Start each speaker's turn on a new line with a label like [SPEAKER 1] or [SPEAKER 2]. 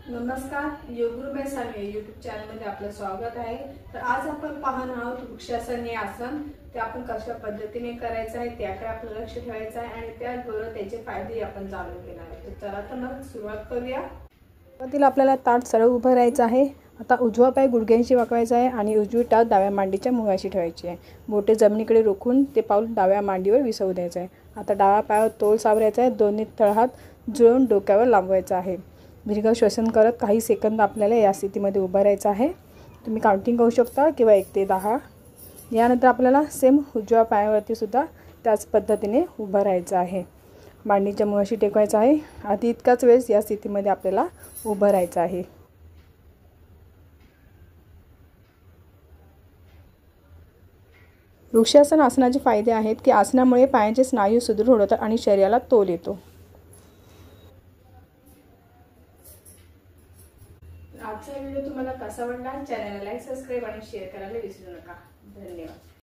[SPEAKER 1] नमस्कार, योगगुरु में सानवी यूट्यूब चॅनलमध्ये आपलं स्वागत आहे। तर आज आपण पाहणार आहोत वृक्षासन हे आसन। ते आपण कशा पद्धतीने करायचं आहे त्याकडे आपलं लक्ष ठेवायचं आहे आणि त्याचबरोबर त्याचे फायदे आपण जाणून घेणार आहोत। तर चला तर मग सुरुवात करूया। सुरुवातीला आपल्याला ताठ सरळ उभं राहायचं आहे। आता उजवा पाय गुडघ्यांशी वाकवायचा आहे आणि उजवी टाच डाव्या मांडीच्या मुळाशी ठेवायची आहे। बोटे जमिनीकडे रोखून ते पाऊल डाव्या मांडीवर विसवू द्यायचं आहे। आता डाव्या पायावर तोल सावरायचा आहे। दोन्ही तळहात जुळवून डोक्यावर लांबवायचा आहे। दीर्घ श्वसन करत काही सेकंद आपल्याला या स्थितीमध्ये उभं राहायचं आहे। तुम्ही काउंटिंग करू शकता किंवा 1 ते 10। यानंतर आपल्याला सेम उजव्या पायावरती सुद्धा त्याच पद्धतीने उभं राहायचं आहे। मांडीच्या मुळाशी टेकवायचं आहे। आधी इतकाच वेळ या स्थितीमध्ये आपल्याला उभं राहायचं आहे। वृक्षासन आसनाचे फायदे आहेत की आसनामुळे पायाचे स्नायू सुदृढ होतात आणि शरीराला तोल येतो। आजचा व्हिडिओ तुम्हाला कसा वाटला? चॅनलला लाईक, सबस्क्राइब आणि शेअर करायला विसरू नका। धन्यवाद।